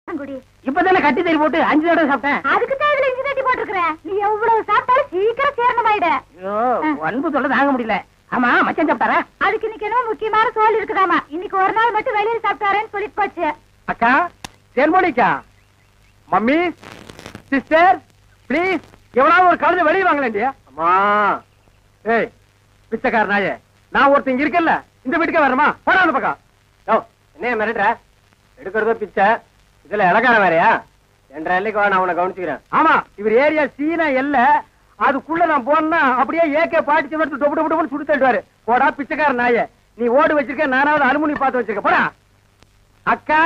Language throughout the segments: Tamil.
இப்பதானே கட்டி தறி போட்டு 5 தடவை சாப்பிட்டேன். அதுக்கு தான் இதுல இஞ்சி தட்டி போட்டுருக்கேன். நீ எவ்வளவு சாப்பிட்டாலும் சீக்கிரம் சேரணமாயிட. ஐயோ அன்பு சொல்ல தாங்க முடியல. ஆமா மச்சான் சாப்பிட்டாரா? அதுக்கு இன்னைக்கு என்ன முக்கியமான சோல் இருக்குதாமா. இன்னைக்கு ஒரு நாள் மட்டும் வெளியில சாப்பிட்டாரேன்னு சொல்லிட்டு போச்சு. அக்கா தேன்மொழிக்கா, மம்மி, சிஸ்டர், பிளீஸ் எவனாவது ஒரு கழுதை வெளியே வாங்கலேண்டியா? அம்மா ஏய் பிச்சைக்கார நாயே, நான் ஒருத்தங்க இருக்கல இந்த வீட்டுக்கே வரணுமா? போடா அந்த பக்கம். என்ன மிரட்டுற? எடுக்கிறதோ பிச்சை, இதுல இலக்கார வேறையா? என்ற எல்லைக்கு வா, நான் உன்னை கவனிச்சுக்கிறேன். ஆமா இவர் ஏரியா சீனா எல்ல, அதுக்குள்ள நான் போனா அப்படியே ஏகே பாட்டிச்சு டொப்பு டொப்பு டொப்பு சுடு தள்ளுவாரு. போடா பிச்சைக்கார நாயே, நீ ஓடு வச்சிருக்க, நானாவது அலுமினி பார்த்து வச்சிருக்கேன். போடா. அக்கா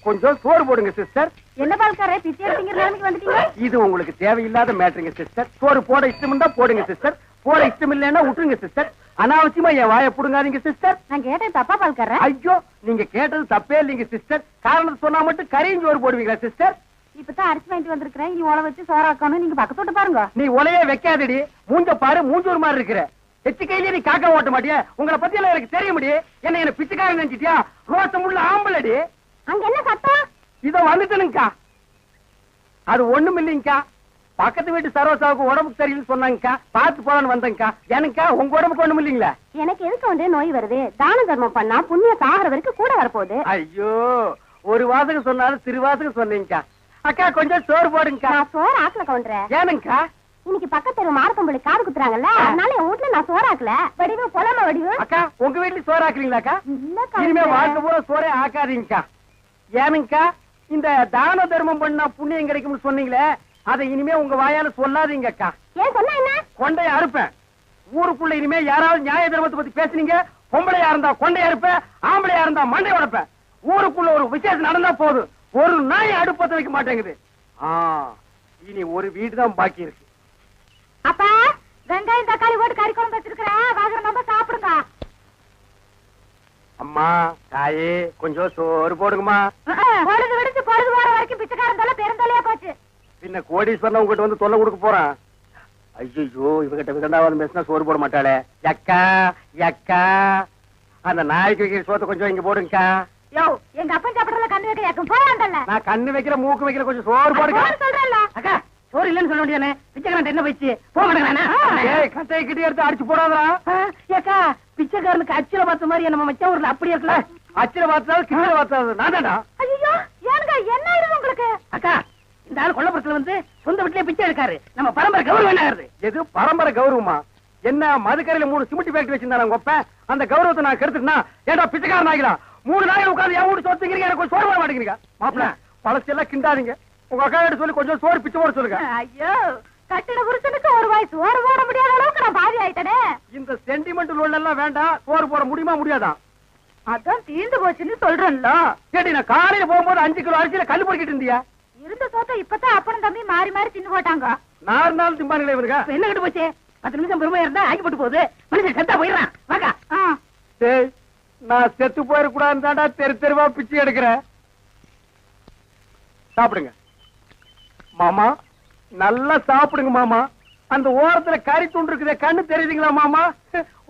கொஞ்சம் சோறு போடுங்க சிஸ்டர். என்ன பால்காரே பிச்சை எடுத்தீங்க நிலைமைக்கு வந்துட்டீங்க? இது உங்களுக்கு தேவையில்லாத மேட்டருங்க சிஸ்டர். சோறு போட இஷ்டம் இருந்தா போடுங்க சிஸ்டர், போட இஷ்டம் இல்லைன்னா விட்டுருங்க சிஸ்டர். அனாவசியமா என் வாயை புடுங்காதீங்க சிஸ்டர். நான் கேட்டேன் தப்பா பால்காரே? ஐயோ நீங்க கேட்டது தப்பே இல்லைங்க சிஸ்டர். காரணம் சொன்னா மட்டும் கரையும் சோறு போடுவீங்களா சிஸ்டர்? இப்பதான் அரிசி வாங்கிட்டு வந்திருக்கிறேன். இனி உழ வச்சு சோறாக்கணும். நீங்க பக்கத்தோட்ட பாருங்க. நீ உலையே வைக்காதடி, மூஞ்ச பாரு, மூஞ்சூர் மாதிரி இருக்கிற. எச்சு கையிலே நீ காக்கா ஓட்ட மாட்டியா? உங்களை பத்தி எல்லாம் எனக்கு தெரிய முடியும். என்ன பிச்சைக்காரன் நினைச்சிட்டியா? ரோசம் உள்ள ஆம்பளடி. அங்க என்ன சத்தம்? இதோ வந்துட்டனுங்கக்கா. அது ஒண்ணும் இல்லைங்கக்கா, பக்கத்து வீட்டு சரோசாவுக்கு உடம்புக்கு சரியில்லைன்னு சொன்னாங்கக்கா, பார்த்து போலான்னு வந்தேங்கக்கா. எனக்கா உங்க உடம்புக்கு ஒண்ணும் இல்லைங்களா? எனக்கு எதுக்கு வந்து நோய் வருது? தான தர்மம் பண்ணா புண்ணியம் சாகர வரைக்கும் கூட வரப்போகுது. ஐயோ ஒரு வாசகம் சொன்னாலும் திருவாசகம் சொன்னீங்கக்கா. அக்கா கொஞ்சம் சோறு போடுங்கக்கா. நான் சோறு ஆக்கல கவுண்டரே. ஏனுங்கக்கா? இன்னைக்கு பக்கத்து மார்க்கம்பள்ளி காது குத்துறாங்கல்ல, அதனால என் வீட்டுல நான் சோறாக்கல. வடிவு பொலம வடிவு. அக்கா உங்க வீட்டுல சோறு ஆக்குறீங்களாக்கா? இல்ல இனிமே வாழ்க்கை பூரா சோறே ஆக்காதீங்கக்கா. ஏனுங்கக்கா? இந்த தான தர்மம் பண்ணா புண்ணியம் கிடைக்கும்னு சொன்னீங்களே, அதை இனிமே உங்க வாயால சொல்லாதீங்கக்கா. ஏன் சொன்னா என்ன? கொண்டைய அறுப்பேன். ஊருக்குள்ள இனிமே யாராவது நியாய தர்மத்தை பத்தி பேசுனீங்க, பொம்பளையா இருந்தா கொண்டைய அறுப்பேன், ஆம்பளையா இருந்தா மண்டை உடைப்பேன். ஊருக்குள்ள ஒரு விசேஷம் நடந்தா போதும், ஒரு நாய் அடுப்பத்த வைக்க மாட்டேங்குது. இனி ஒரு வீடு தான் பாக்கி இருக்கு. அப்பா வெங்காயம் தக்காளி போட்டு கறி குழம்பு வச்சிருக்கிறேன், வாங்குற நம்ம சாப்பிடுங்க. அம்மா தாயே கொஞ்சம் சோறு போடுங்கம்மா. பொழுது விடுச்சு பொழுது போற வரைக்கும் பிச்சைக்காரன் தொலை பெருந்தொலையா போச்சு. பின்ன கோடீஸ்வரன் உங்ககிட்ட வந்து தொல்லை கொடுக்க போறான். ஐயோ இவகிட்ட விதண்டாவது பேசினா சோறு போட மாட்டாளே. எக்கா எக்கா, அந்த நாய்க்கு வைக்கிற சோத்தை கொஞ்சம் இங்க போடுங்கக்கா. யோ எங்க அப்பன் சாப்பிடறதுல கண்ணு வைக்க யாக்கும் போயாண்டல்ல. நான் கண்ணு வைக்கிற மூக்கு வைக்கிற கொஞ்சம் சோறு போடுங்க சொல்றேன்ல. அக்கா சோறு இல்லன்னு சொல்ல வேண்டியதானே? பிச்சைக்காரன் என்ன போயிடுச்சு? போக மாட்டேங்கிறானே. ஏய் கட்டையை கிட்டே எடுத்து அடிச்சு போடாதா. ஏக்கா பிச்சைக்காரனுக்கு அச்சில பார்த்த மாதிரி நம்ம மச்சான் ஊர்ல அப்படி இருக்கல. அச்சில பார்த்தாலும் கிட்ட பார்த்தாது நான் தான்டா. ஐயோ ஏனுங்க என்ன ஆயிடுது உங்களுக்கு? அக்கா இந்த ஆள் கொல்லப்புறத்துல வந்து சொந்த வீட்டுலயே பிச்சை எடுக்காரு. நம்ம பரம்பரை கௌரவம் என்ன ஆகுது? எது பரம்பரை கௌரவமா? என்ன மதுக்கரையில 3 சிமெண்ட் ஃபேக்டரி வச்சிருந்தாங்க ஒப்ப, அந்த கௌரவத்தை நான் கெடுத்துட்டா ஏடா பிச்சைக்காரன் ஆகிலாம். 3 நாள் உட்கார்ந்து என் வீட்டு சொத்துக்கிறீங்க, எனக்கு சோறு போட மாட்டேங்கிறீங்க. மாப்பிள்ள பழசெல்லாம் கிண்டாதீங்க. உங்க அக்கா கிட்ட சொல்லி கொஞ்சம் சோறு பிச்சை போட சொல்லுங்க. ஐயோ கட்டின புருஷனுக்கு ஒரு வாய் சோறு போட முடியாத அளவுக்கு நான் பாதி ஆயிட்டனே. இந்த சென்டிமெண்ட் லோன் எல்லாம் வேண்டாம். சோறு போட முடியுமா முடியாதா? அதான் தீந்து போச்சுன்னு சொல்றேன்ல. கேட்டி நான் காலையில போகும்போது 5 கிலோ அரிசியில கல் பொறுக்கிட்டு இருந்தியா? இருந்த சோத்த இப்பதான் அப்பனும் தம்பி மாறி மாறி தின்னு போட்டாங்க. 4 நாள் திம்பானுங்களே இவருங்க. என்ன கட்டு போச்சு? 10 நிமிஷம் பெருமையா இருந்தா ஆக்கி போட்டு போகுது. மனுஷன் செத்தா போயிடறான். வாக்கா. டேய் நான் செத்து போயிடக்கூடாதுன்னு தாண்டா தெரு தெருவா பிச்சை எடுக்கிறேன். சாப்பிடுங்க மாமா, நல்லா சாப்பிடுங்க மாமா. அந்த ஓரத்துல கறி துண்டு இருக்குதே, கண்ணு தெரியுதுங்களா மாமா?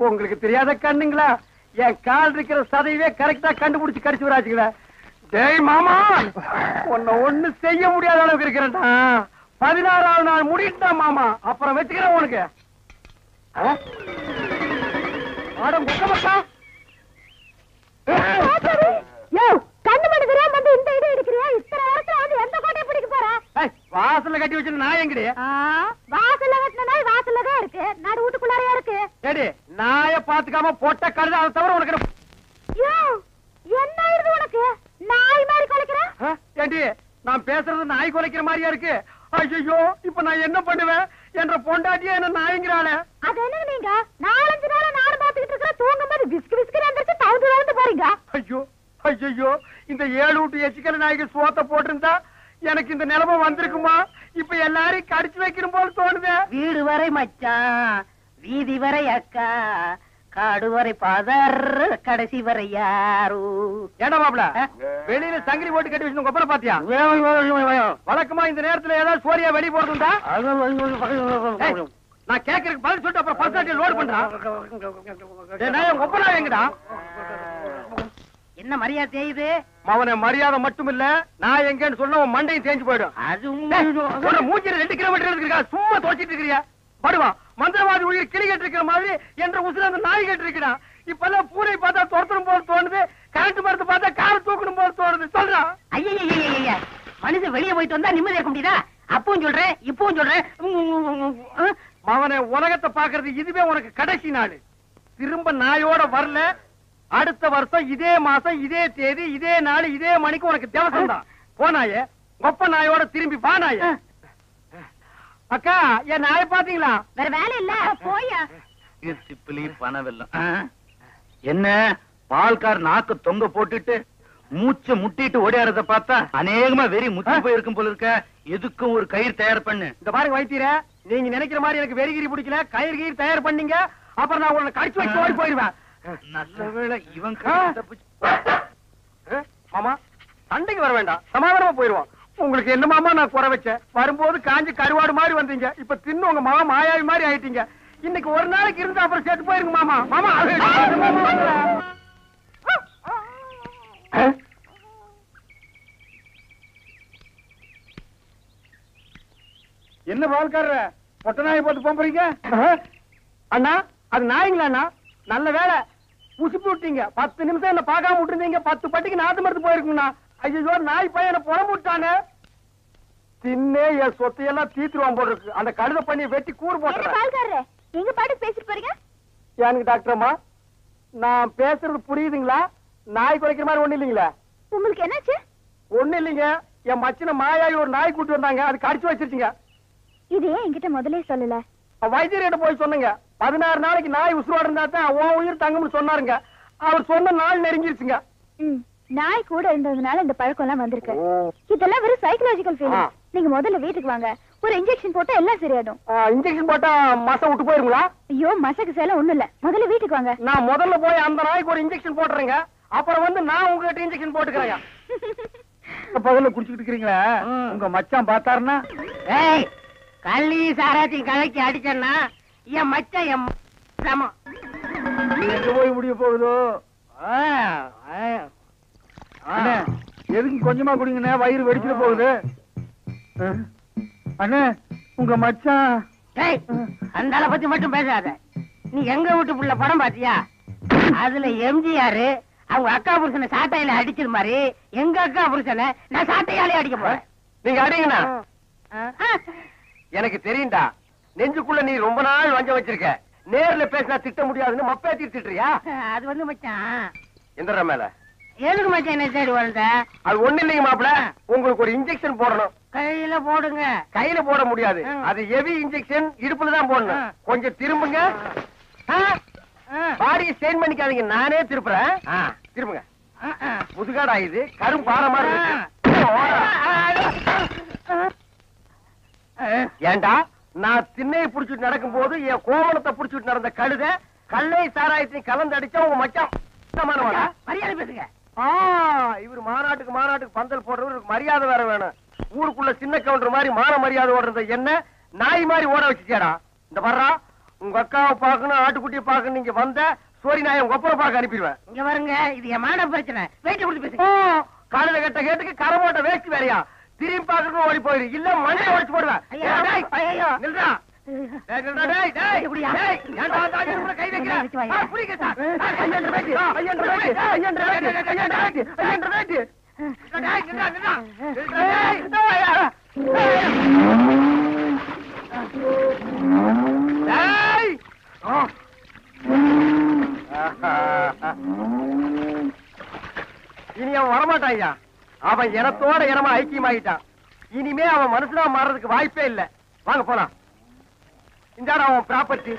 உங்களுக்கு தெரியாத கண்ணுங்களா? என் கால் இருக்கிற சதையவே கரெக்டா கண்டுபிடிச்சு கடிச்சு வராச்சுங்களா? டேய் மாமா, உன்னை ஒண்ணு செய்ய முடியாத அளவுக்கு இருக்கிறேன்டா. 16ஆவது நாள் முடிட்டா மாமா, அப்புறம் வச்சுக்கிறேன் உனக்கு. மக்கா கண்ணு மணி தெரியாம வந்து இந்த இடம் எடுக்கிறியா? இத்தனை நேரத்துல வந்து எந்த கோட்டையை பிடிக்க போற? வாசல்ல கட்டி வச்சிருந்த நாய் எங்கடி? வாசல்ல கட்டின நாய் வாசல்ல தான் இருக்கு, நடு வீட்டுக்குள்ளாரையா இருக்கு. ஏடி நாய பாத்துக்காம போட்ட கழுத, அதை தவிர உனக்கு என்ன ஆயிருது உனக்கு? நாய் மாதிரி குலைக்கிற? ஏடி நான் பேசுறது நாய் குலைக்கிற மாதிரியா இருக்கு? ஐயோ இப்ப நான் என்ன பண்ணுவேன்? என்ற பொண்டாட்டியா என்ன நாய்ங்கிறாளே. அது என்ன நீங்க 4-5 நாளா நாடு பாத்துக்கிட்டு இருக்கிற, தூங்கும் போது விஸ்கு விஸ்கு வந்துச்சு தவுந்து போறீங்க. ஐயோ ஐயோ, இந்த 7 வீட்டு எச்சிக்கல நாய்க்கு சோத்த போட்டிருந்தா எனக்கு இந்த நிலைமை வந்திருக்குமா? இப்ப எல்லாரையும் கடிச்சு வைக்கணும் போல தோணுது. வீடு வரை மச்சான், வீதி வரை அக்கா, காடு வரை பாதர், கடைசி வரை யாரு. ஏடா மாப்ள வெளியில சங்கிலி போட்டு கட்டி வச்சு கொப்பரை பாத்தியா? வழக்கமா இந்த நேரத்துல ஏதாவது சோரியா வெளியே போறதுண்டா? நான் கேக்குறதுக்கு பதில் சொல்லிட்டு அப்புறம் பர்சனாலிட்டி லோட் பண்றான். கொப்பரா எங்கடா? என்ன மரியாதை செய்யுது? அவனை மரியாதை மட்டும் இல்ல, நான் எங்கன்னு சொன்ன உன் மண்டையும் தேஞ்சு போயிடும். அது மூஞ்சில 2 கிலோமீட்டர் இருக்கா, சும்மா தோச்சிட்டு இருக்கிறியா? படுவா, மந்திரவாதி உயிர் கிளி கட்டு இருக்கிற மாதிரி என்ற உசுர அந்த நாய் கட்டு இருக்கிறான். இப்பெல்லாம் பூனை பார்த்தா துரத்தணும் போது தோணுது, கரண்ட் மரத்தை பார்த்தா காரை தூக்கணும் போது தோணுது. சொல்றான். ஐயா, மனுஷன் வெளியே போயிட்டு வந்தா நிம்மதி இருக்க முடியுதா? அப்பவும் சொல்றேன், இப்பவும் சொல்றேன். அவனை உலகத்தை பாக்குறது இதுவே உனக்கு கடைசி நாள். திரும்ப நாயோட வரல, அடுத்த வருஷம் இதே மாசம் இதே தேதி இதே நாள் இதே மணிக்கு உனக்கு திவசம் தான். போனாயே ஒப்ப நாயோட திரும்பி பானாய. அக்கா, என் நாயை பாத்தீங்களா? வேற வேலை இல்ல, போயா. சிப்பிலி பணவெல்லாம் என்ன பால்கார் நாக்கு தொங்க போட்டுட்டு மூச்ச முட்டிட்டு ஓடியாரத பார்த்தா அநேகமா வெறி முத்தி போயிருக்கும் போல இருக்க. எதுக்கும் ஒரு கயிறு தயார் பண்ணு. இந்த பாருங்க வைத்தியர, நீங்க நினைக்கிற மாதிரி எனக்கு வெறிகிரி பிடிக்கல. கயிறு கயிறு தயார் பண்ணீங்க, அப்புறம் நான் உங்களை கடிச்சு வச்சு ஓடி போயிருவேன். நல்ல வேளை இவன் மாமா, சண்டைக்கு வர வேண்டாம், சமாதானமா போயிருவோம். உங்களுக்கு என்ன மாமா நான் குறை வச்சேன்? வரும்போது காஞ்சி கருவாடு மாதிரி வந்தீங்க, இப்ப தின்னு உங்க மாமா மாயாவி மாதிரி ஆயிட்டீங்க. இன்னைக்கு ஒரு நாளைக்கு இருந்தா அப்புறம் செத்து போயிருங்க மாமா. மாமா என்ன பால்காரர பொட்ட நாயை போட்டு போறீங்க? அண்ணா, அது நாய்ங்களா அண்ணா? நல்ல வேலை உசுப்பி விட்டீங்க. 10 நிமிஷம் என்ன பார்க்காம விட்டுருந்தீங்க, 10 பட்டிக்கு நாத்து மருந்து போயிருக்குங்கண்ணா. ஐயோ, நாய் பையனை புறம்பு விட்டானே. தின்னே என் சொத்தையெல்லாம் தீத்துருவான் போல இருக்கு. அந்த கழுத பண்ணி வெட்டி கூறு போட்டுறேன். எங்க பாட்டுக்கு பேசிட்டு போறீங்க? எனக்கு டாக்டர் அம்மா, நான் பேசுறது புரியுதுங்களா? நாய் குறைக்கிற மாதிரி ஒண்ணு இல்லைங்களா? உங்களுக்கு என்னாச்சு? ஒண்ணு இல்லைங்க, என் மச்சின மாயாவி ஒரு நாய் கூட்டு வந்தாங்க, அது கடிச்சு வச்சிருச்சுங்க. இது ஏன் என்கிட்ட முதல்ல சொல்லல? வைத்தியர்கிட்ட போய் சொன்னங்க. 16 நாளைக்கு நாய் உசுரோட இருந்தா தான் உன் உயிர் தங்கும்னு சொன்னாருங்க. அவர் சொன்ன நாள் நெருங்கிருச்சுங்க. நாய் கூட இருந்ததுனால இந்த பழக்கம் எல்லாம் வந்திருக்கு. இதெல்லாம் வெறும் சைக்கலாஜிக்கல் ஃபீலிங். நீங்க முதல்ல வீட்டுக்கு வாங்க, ஒரு இன்ஜெக்ஷன் போட்டா எல்லாம் சரியாடும். இன்ஜெக்ஷன் போட்டா மசம் விட்டு போயிருங்களா? ஐயோ, மசக்கு சேலம் ஒண்ணும் இல்ல, முதல்ல வீட்டுக்கு வாங்க. நான் முதல்ல போய் அந்த நாய்க்கு ஒரு இன்ஜெக்ஷன் போட்டுறேங்க, அப்புறம் வந்து நான் உங்ககிட்ட இன்ஜெக்ஷன் போட்டுக்கிறேன். பகல்ல குடிச்சுக்கிட்டு இருக்கிறீங்களா? உங்க மச்சான் பார்த்தாருன்னா? ஏய், கள்ளி சாராத்தையும் கலக்கி அடிச்சேன்னா என் மச்சான் என் சமம். எங்க போய் முடிய போகுதோ? எதுக்கு கொஞ்சமா குடிங்கண்ணே, வயிறு வெடிச்சுட்டு போகுது. அண்ணே, உங்க மச்சான். அந்த ஆளை பத்தி மட்டும் பேசாத. நீ எங்க வீட்டு புள்ள படம் பாத்தியா? அதுல எம்ஜிஆர் அவங்க அக்கா புருஷனை சாட்டையில அடிச்சது மாதிரி எங்க அக்கா புருஷனை நான் சாட்டையாலே அடிக்க போறேன். நீங்க அடிங்கண்ணா. எனக்கு தெரியும்டா, நெஞ்சுக்குள்ள நீ ரொம்ப நாள் வஞ்சம் வச்சிருக்க. நேர்ல பேசினா திட்ட முடியாதுன்னு மப்பே திட்டுறியா? அது வந்து மச்சான். எந்த மேல எதுக்கு மச்சான் என்ன தேடி வந்த? அது ஒண்ணு இல்லைங்க மாப்பிள, உங்களுக்கு ஒரு இன்ஜெக்ஷன் போடணும். கையில போடுங்க. கையில போட முடியாது, அது ஹெவி இன்ஜெக்ஷன், இடுப்புல தான் போடணும். கொஞ்சம் திரும்புங்க. பாடியை ஸ்ட்ரெயின் பண்ணிக்காதீங்க, நானே திருப்புறேன். திரும்புங்க. முதுகாடா இது, கரும் பாறை மாதிரி இருக்கு. ஏண்டா, நான் திண்ணையை புடிச்சிட்டு நடக்கும் போது என் கோவணத்தை புடிச்சிட்டு நடந்த கழுத கல்லை சாராயத்தையும் கலந்து அடிச்சா உங்க மச்சான் மரியாதை பேசுங்க. இவர் மாநாட்டுக்கு பந்தல் போடுறவருக்கு மரியாதை வேற வேணும். ஊருக்குள்ள சின்ன கவுண்டர் மாதிரி மான மரியாதை ஓடுறத என்ன நாய் மாதிரி ஓட வச்சுச்சேடா. இந்த வர்றா, உங்க அக்காவை பாக்கணும், ஆட்டுக்குட்டியை பாக்கணும். நீங்க வந்த சோரி நாயை உங்க ஒப்பரை பார்க்க அனுப்பிடுவேன். இங்க வருங்க, இது என் மான பிரச்சனை. வெயிட் கொடுத்து பேசுங்க. காலையில கட்ட கேட்டுக்கு கரை போட்ட வேஸ்ட் வேறையா? திரும்பி பாக்கணும் ஓடி போயிரு, இல்ல மண்டையை உடைச்சு போடுவேன். நில்றா. இனி அவன் வரமாட்டான் ஐயா. அவன் இனத்தோட இனமா ஐக்கியமாயிட்டான். இனிமே அவன் மனுஷனா மாறதுக்கு வாய்ப்பே இல்லை. வாங்க போலாம். இந்த அவன் ப்ராப்பர்ட்டி